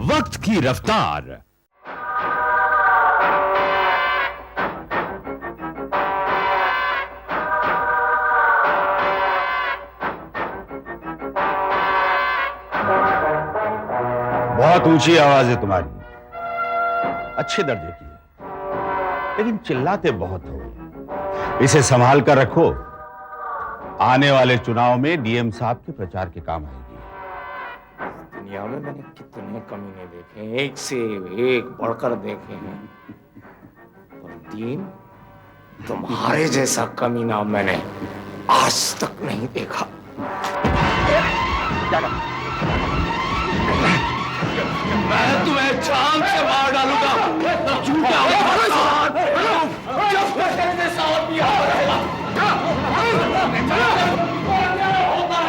वक्त की रफ्तार। बहुत ऊंची आवाज है तुम्हारी, अच्छे दर्जे की है, लेकिन चिल्लाते बहुत हो। इसे संभाल कर रखो, आने वाले चुनाव में डीएम साहब के प्रचार के काम आएगी। दुनिया में मैंने कितने कमीने देखे हैं, एक से एक बढ़कर देखे हैं, पर दीन तुम्हारे जैसा कमीना मैंने आज तक नहीं देखा। मैं तुम्हें जान से मार डालूंगा। जब तक तेरे जैसा आदमी यहाँ रहेगा, होता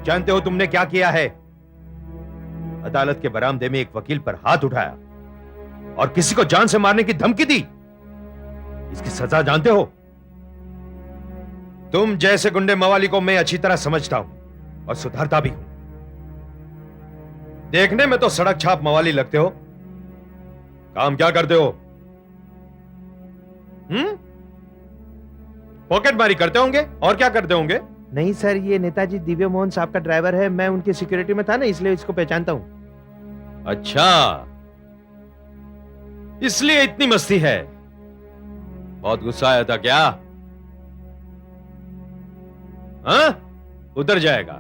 जानते हो तुमने क्या किया है? अदालत के बरामदे में एक वकील पर हाथ उठाया और किसी को जान से मारने की धमकी दी। इसकी सजा जानते हो? तुम जैसे गुंडे मवाली को मैं अच्छी तरह समझता हूं और सुधारता भी हूं। देखने में तो सड़क छाप मवाली लगते हो, काम क्या करते हो? पॉकेटमारी करते होंगे और क्या करते होंगे? नहीं सर, ये नेताजी दिव्य मोहन साहब का ड्राइवर है, मैं उनकी सिक्योरिटी में था ना, इसलिए इसको पहचानता हूं। अच्छा, इसलिए इतनी मस्ती है। बहुत गुस्सा आया था क्या? हाँ? उधर जाएगा।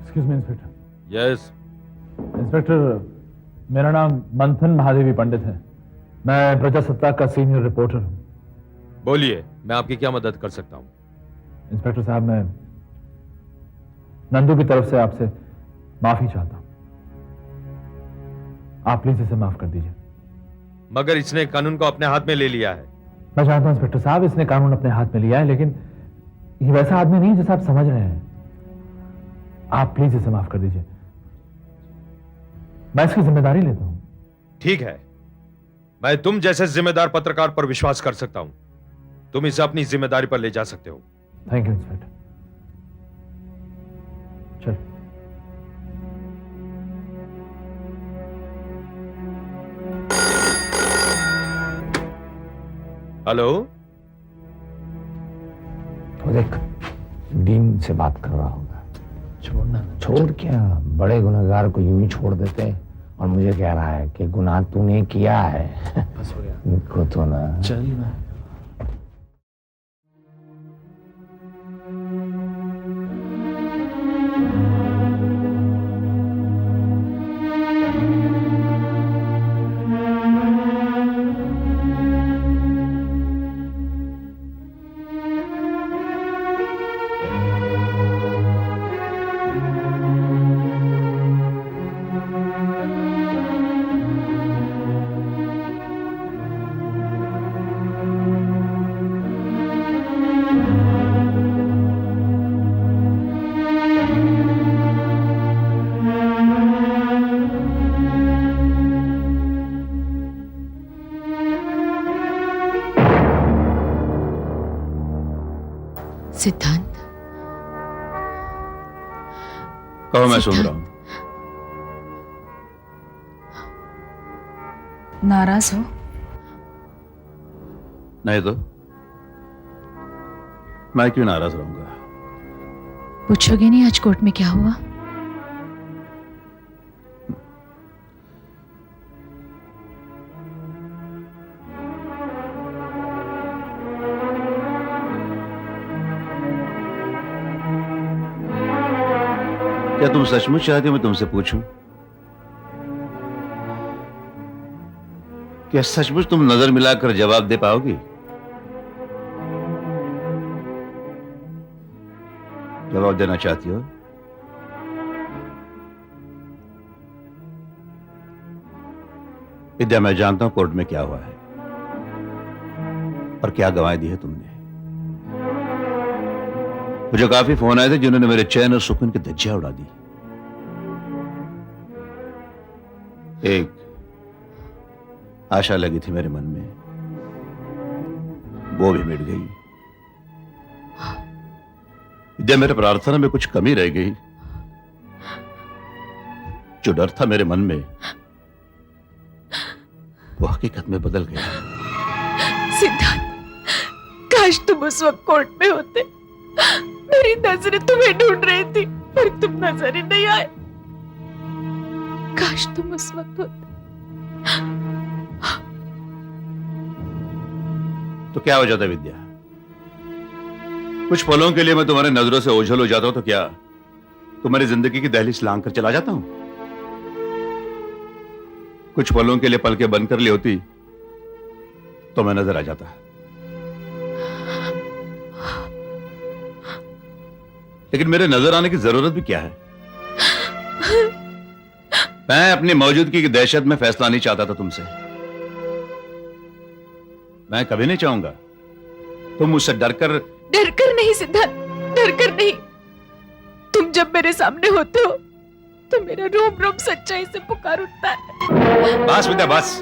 Excuse me inspector. Yes inspector, मेरा नाम मंथन महादेवी पंडित है। मैं प्रजासत्ताक का सीनियर रिपोर्टर हूं। बोलिए, मैं आपकी क्या मदद कर सकता हूं? इंस्पेक्टर साहब, मैं नंदू की तरफ से आपसे माफी चाहता हूं। आप प्लीज इसे माफ कर दीजिए। मगर इसने कानून को अपने हाथ में ले लिया है। मैं जानता हूं इंस्पेक्टर साहब, इसने कानून अपने हाथ में लिया है, लेकिन ये वैसा आदमी नहीं जैसा आप समझ रहे हैं। आप प्लीज इसे माफ कर दीजिए, मैं इसकी जिम्मेदारी लेता हूं। ठीक है, मैं तुम जैसे जिम्मेदार पत्रकार पर विश्वास कर सकता हूं। तुम इसे अपनी जिम्मेदारी पर ले जा सकते हो। Thank you inspector. चल। हेलो, तो देख, डीन से बात कर रहा होगा। छोड़ना, छोड़ क्या, बड़े गुनहगार को यूं ही छोड़ देते और मुझे कह रहा है कि गुनाह तूने किया है। बस हो गया, इनको तो ना। चल ना। सिद्धांत, कहो, मैं सुन रहा हूं। नाराज हो? नहीं तो मैं क्यों नाराज रहूंगा? पूछोगे नहीं आज कोर्ट में क्या हुआ? क्या तुम सचमुच चाहती हो मैं तुमसे पूछूं? क्या सचमुच तुम नजर मिलाकर जवाब दे पाओगी? जवाब देना चाहती हो? विद्या, मैं जानता हूं कोर्ट में क्या हुआ है और क्या गवाही दी है तुमने। मुझे काफी फोन आए थे जिन्होंने मेरे चैन और सुकून की धज्जियां उड़ा दी। एक आशा लगी थी मेरे मन में, वो भी मिट गई। विद्या, मेरे प्रार्थना में कुछ कमी रह गई। जो डर था मेरे मन में वो हकीकत में बदल गया। सिद्धांत, काश तुम उस वक्त कोर्ट में होते। मेरी नजरें तुम्हें ढूंढ रही थी पर तुम नजर ही नहीं आए। काश तुम उस वक्त होते। तो क्या हो जाता विद्या? कुछ पलों के लिए मैं तुम्हारे नजरों से ओझल हो जाता हूं तो क्या तुम्हारी जिंदगी की दहलीज लांघ कर चला जाता हूं? कुछ पलों के लिए पलकें बंद कर ली होती तो मैं नजर आ जाता। लेकिन मेरे नजर आने की जरूरत भी क्या है? मैं अपनी मौजूदगी की दहशत में फैसला नहीं चाहता था तुमसे। मैं कभी नहीं चाहूंगा तुम मुझसे डरकर नहीं सिद्धांत, डरकर नहीं। तुम जब मेरे सामने होते हो तो मेरा रोम रोम सच्चाई से पुकार उठता है। बस विद्या बस,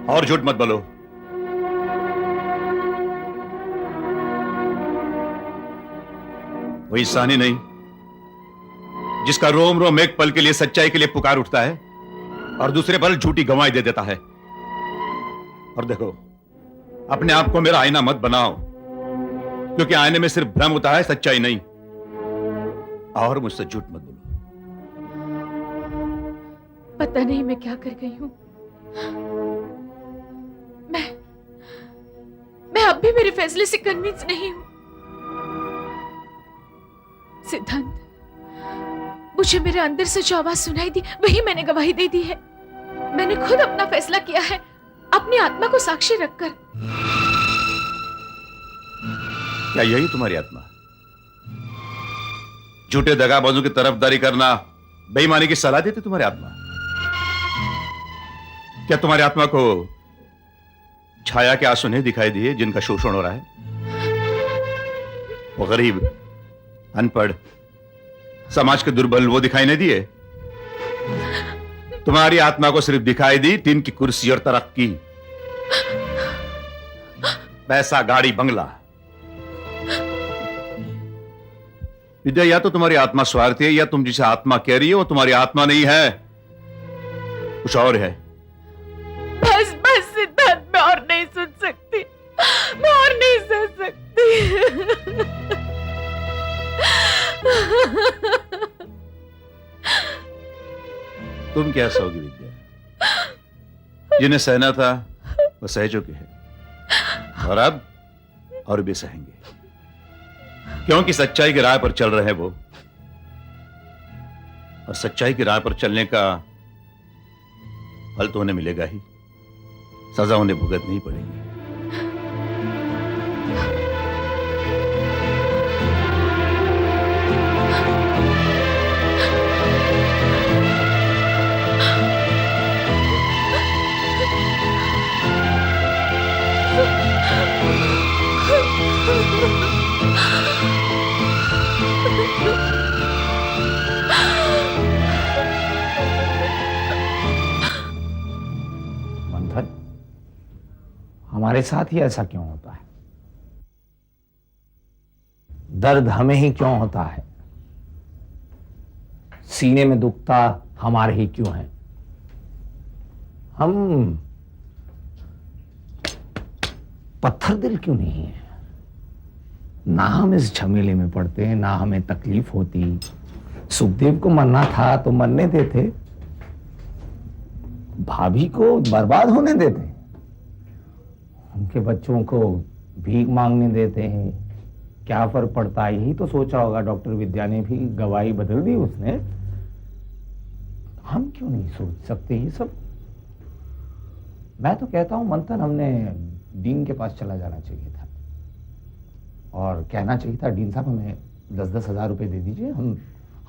और झूठ मत बोलो। वो इंसानी नहीं जिसका रोम रोम एक पल के लिए सच्चाई के लिए पुकार उठता है और दूसरे पल झूठी गवाही दे देता है। और देखो, अपने आप को मेरा आईना मत बनाओ, क्योंकि आईने में सिर्फ भ्रम होता है, सच्चाई नहीं। और मुझसे झूठ मत बोलो। पता नहीं मैं क्या कर गई हूं। मैं अब भी मेरे फैसले से कन्विंस नहीं हूं। सिद्धांत, मुझे मेरे अंदर से जो आवाज सुनाई दी वही मैंने गवाही दे दी है। मैंने खुद अपना फैसला किया है, अपनी आत्मा को साक्षी रखकर। क्या यही तुम्हारी आत्मा? झूठे दगाबाजों की तरफदारी करना, बेईमानी की सलाह देती तुम्हारी आत्मा? क्या तुम्हारी आत्मा को छाया के आंसू नहीं दिखाई दिए जिनका शोषण हो रहा है? वो गरीब, अनपढ़, समाज के दुर्बल वो दिखाई नहीं दिए? तुम्हारी आत्मा को सिर्फ दिखाई दी टीन की कुर्सी और तरक्की, पैसा, गाड़ी, बंगला। विद्या, या तो तुम्हारी आत्मा स्वार्थी है या तुम जिसे आत्मा कह रही हो वो तुम्हारी आत्मा नहीं है, कुछ और है। बस बस सिद्धांत, मैं और नहीं सुन सकती, मैं और नहीं सह सकती। तुम क्या सहोगी विद्या? जिन्हें सहना था वो सह चुके हैं और अब और भी सहेंगे, क्योंकि सच्चाई की राह पर चल रहे हैं वो, और सच्चाई की राह पर चलने का फल तो उन्हें मिलेगा ही, सजा उन्हें भुगतनी पड़ेगी। मंथन, हमारे साथ ही ऐसा क्यों होता है? दर्द हमें ही क्यों होता है? सीने में दुखता हमारे ही क्यों है? हम पत्थर दिल क्यों नहीं है? ना हम इस झमेले में पड़ते हैं, ना हमें तकलीफ होती। सुखदेव को मरना था तो मरने देते, भाभी को बर्बाद होने देते, उनके बच्चों को भीख मांगने देते हैं, क्या फर्क पड़ता है, यही तो सोचा होगा डॉक्टर विद्या ने भी, गवाही बदल दी उसने। हम क्यों नहीं सोच सकते ये सब? मैं तो कहता हूं मंथन, हमने डीन के पास चला जाना चाहिए था और कहना चाहिए था, डीन साहब हमें 10-10 हजार रुपए दे दीजिए,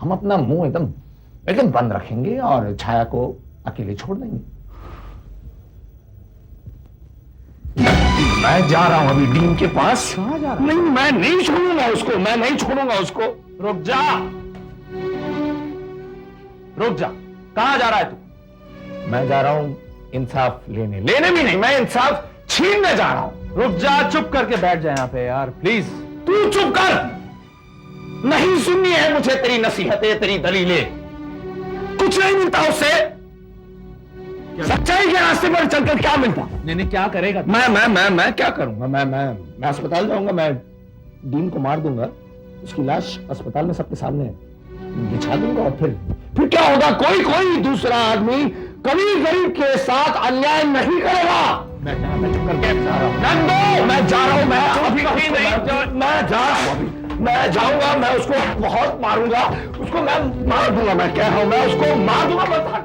हम अपना मुंह एकदम बंद रखेंगे और छाया को अकेले छोड़ देंगे। मैं जा रहा हूं अभी डीन के पास। कहां जा रहा है? नहीं, मैं नहीं छोड़ूंगा उसको, मैं नहीं छोड़ूंगा उसको। रुक जा, रुक जा। कहां जा रहा है तू? मैं जा रहा हूं इंसाफ लेने भी नहीं, मैं इंसाफ छीनने जा रहा हूं। रुक जा, चुप करके बैठ जा यहाँ पे यार, प्लीज। तू चुप कर, नहीं सुननी है मुझे तेरी नसीहतें, तेरी दलीलें, कुछ नहीं मिलता उससे। सच्चाई के रास्ते पर चलकर क्या मिलता? नहीं, क्या करेगा? मैं क्या करूंगा? मैं अस्पताल जाऊंगा, मैं डीन को मार दूंगा, उसकी लाश अस्पताल में सबके सामने बिछा दूंगा और फिर क्या होगा? कोई दूसरा आदमी कभी गरीब के साथ अन्याय नहीं करेगा। मैं चुप करके जा रहा हूं। नंदू, मैं जा रहा हूं, मैं अभी नहीं, मैं जा रहा हूं अभी, मैं जाऊंगा, मैं उसको बहुत मारूंगा, उसको मैं मार दूंगा, मैं कह रहा हूं, मैं उसको मार दूंगा। बता,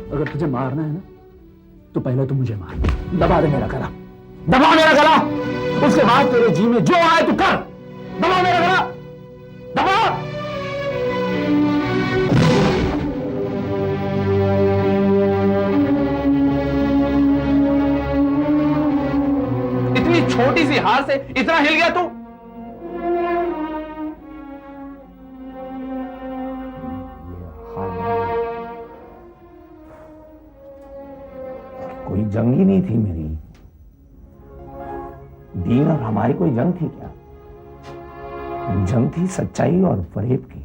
अगर तुझे मारना है ना तो पहले तू मुझे मार, दबा दे मेरा गला, दबा मेरा गला, उसके बाद तेरे जी में जो आए तू कर, दबा मेरा गला, दबा। इतनी छोटी सी हार से इतना हिल गया तू? कोई जंग ही नहीं थी मेरी, दीन और हमारी कोई जंग थी क्या? जंग थी सच्चाई और फरेब की,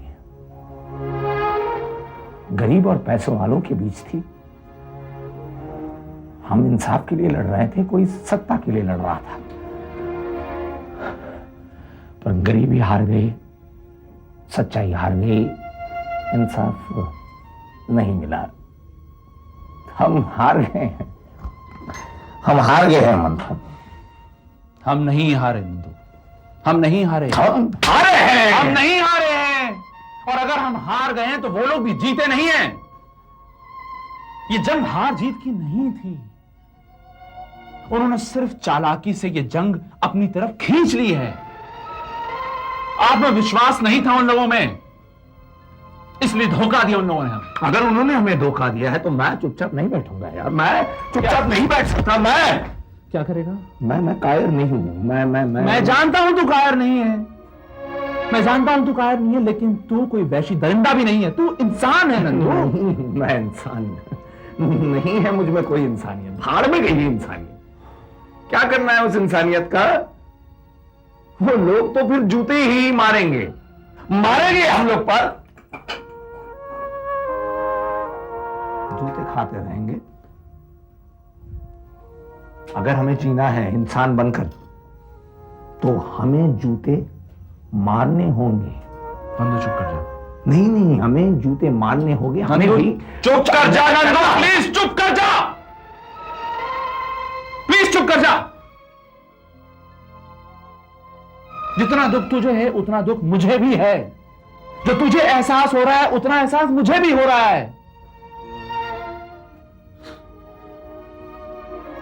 गरीब और पैसों वालों के बीच थी। हम इंसाफ के लिए लड़ रहे थे, कोई सत्ता के लिए लड़ रहा था, पर गरीबी हार गई, सच्चाई हार गई, इंसाफ नहीं मिला। हम हार गए हैं, हम हार गए हैं मंथन। हम नहीं हारे नंदू, हम नहीं हारे, हम हारे हैं, हम नहीं हारे हैं। और अगर हम हार गए हैं तो वो लोग भी जीते नहीं हैं। ये जंग हार जीत की नहीं थी, उन्होंने सिर्फ चालाकी से ये जंग अपनी तरफ खींच ली है। आत्मविश्वास नहीं था उन लोगों में, इसलिए धोखा दिया उन लोगों ने हमें। अगर उन्होंने हमें धोखा दिया है तो मैं चुपचाप नहीं बैठूंगा यार, मैं चुपचाप नहीं बैठ सकता। मैं क्या करेगा? मैं कायर नहीं हूं, मैं जानता हूं तू कायर नहीं है, मैं जानता हूं तू कायर नहीं है, लेकिन तू कोई वैशी दरिंदा भी नहीं है, तू इंसान है नंदू। मैं इंसान नहीं है, मुझ में कोई इंसानियत, भाड़ में गई इंसानियत। क्या करना है उस इंसानियत का? वो लोग तो फिर जूते ही मारेंगे हम लोग पर, जूते खाते रहेंगे। अगर हमें जीना है इंसान बनकर तो हमें जूते मारने होंगे। नंदू चुप कर जा। नहीं, हमें जूते मारने होंगे, हमें भी। चुप कर जा नंदू, प्लीज चुप कर जा, प्लीज चुप कर जा। जितना दुख तुझे है उतना दुख मुझे भी है, जो तुझे एहसास हो रहा है उतना एहसास मुझे भी हो रहा है।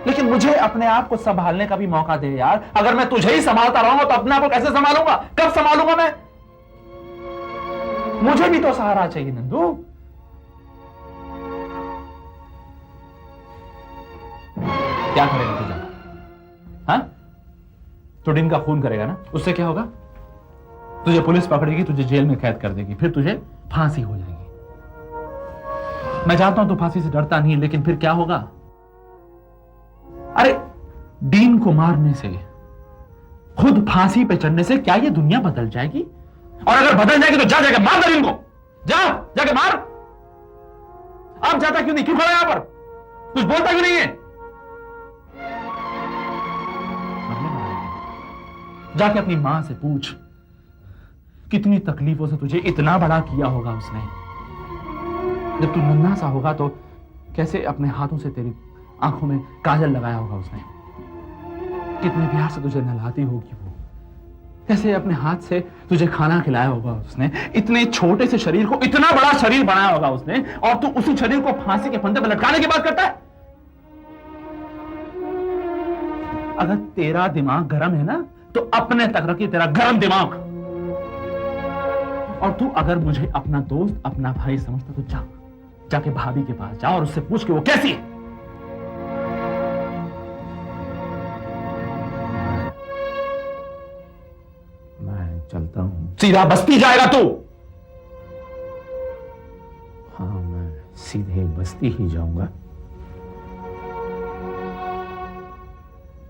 लेकिन मुझे अपने आप को संभालने का भी मौका दे यार। अगर मैं तुझे ही संभालता रहूंगा तो अपने आप को कैसे संभालूंगा? कब संभालूंगा मैं? मुझे भी तो सहारा चाहिए नंदू। क्या करेगा तू जाकर? हाँ, तो डीन का खून करेगा ना, उससे क्या होगा? तुझे पुलिस पकड़ेगी, तुझे जेल में कैद कर देगी, फिर तुझे फांसी हो जाएगी। मैं जानता हूं तू फांसी से डरता नहीं, लेकिन फिर क्या होगा? अरे डीन को मारने से, खुद फांसी पे चढ़ने से क्या ये दुनिया बदल जाएगी? और अगर बदल जाएगी तो जा जाके मार डीन को, जाके मार। आप जाता क्यों नहीं? क्यों खड़ा यहां पर? कुछ बोलता क्यों नहीं है? जाके अपनी मां से पूछ, कितनी तकलीफों से तुझे इतना बड़ा किया होगा उसने। जब तू नन्हा सा होगा तो कैसे अपने हाथों से तेरी आंखों में काजल लगाया होगा उसने, कितने प्यार से तुझे नहलाती होगी वो, कैसे अपने हाथ से तुझे खाना खिलाया होगा उसने, इतने छोटे से शरीर को इतना बड़ा शरीर बनाया होगा उसने, और तू उसी शरीर को फांसी के फंदे पर लटकाने की बात करता है। अगर तेरा दिमाग गर्म है ना तो अपने तक रखी तेरा गर्म दिमाग, और तू अगर मुझे अपना दोस्त अपना भाई समझता तो जाके भाभी के पास जा और उससे पूछ के वो कैसी है। मैं चलता हूँ। सीधा बस्ती जाएगा तू? हाँ, मैं सीधे बस्ती ही जाऊंगा।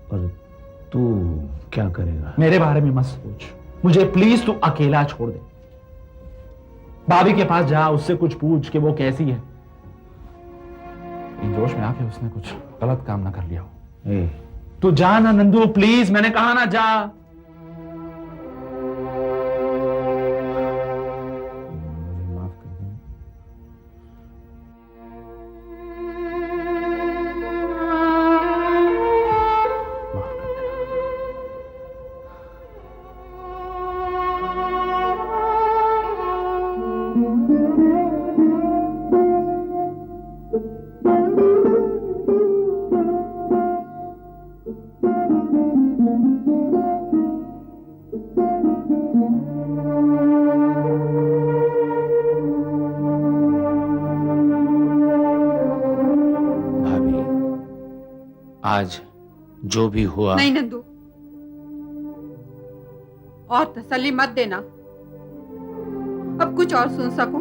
पर तू क्या करेगा? मेरे बारे में मत सोच, मुझे प्लीज तू अकेला छोड़ दे। भाभी के पास जा, उससे कुछ पूछ कि वो कैसी है। इन जोश में आके उसने कुछ गलत काम ना कर लिया हो। ए, तू जा ना नंदू, प्लीज, मैंने कहा ना जा। मुझे माफ कर दे। माफ कर देना। भाभी, आज जो भी हुआ, नहीं नंदू, और तसल्ली मत देना। अब कुछ और सुन सकूं,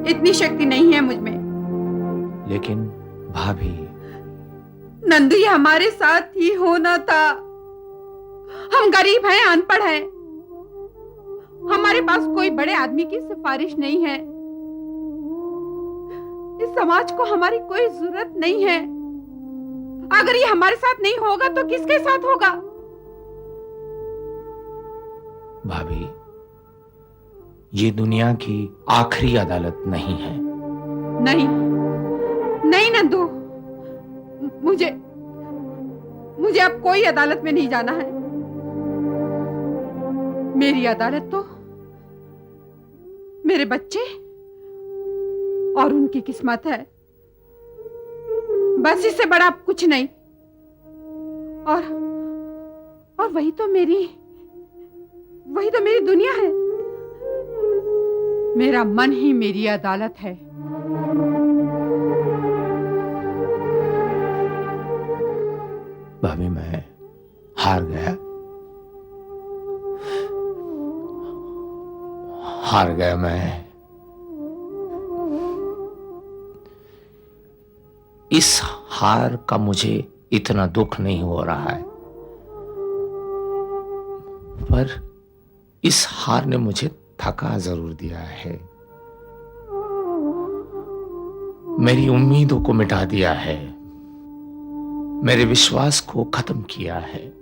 इतनी शक्ति नहीं है मुझ में। लेकिन भाभी, नंदू, ये हमारे साथ ही होना था। हम गरीब हैं, अनपढ़ हैं, हमारे पास कोई बड़े आदमी की सिफारिश नहीं है। इस समाज को हमारी कोई जरूरत नहीं है। अगर ये हमारे साथ नहीं होगा तो किसके साथ होगा? भाभी, ये दुनिया की आखिरी अदालत नहीं है। नहीं नहीं नंदू, मुझे अब कोई अदालत में नहीं जाना है। मेरी अदालत तो मेरे बच्चे और उनकी किस्मत है, बस इससे बड़ा कुछ नहीं। और वही तो मेरी दुनिया है। मेरा मन ही मेरी अदालत है। भाभी, मैं हार गया। मैं। इस हार का मुझे इतना दुख नहीं हो रहा है, पर इस हार ने मुझे थका जरूर दिया है, मेरी उम्मीदों को मिटा दिया है, मेरे विश्वास को खत्म किया है।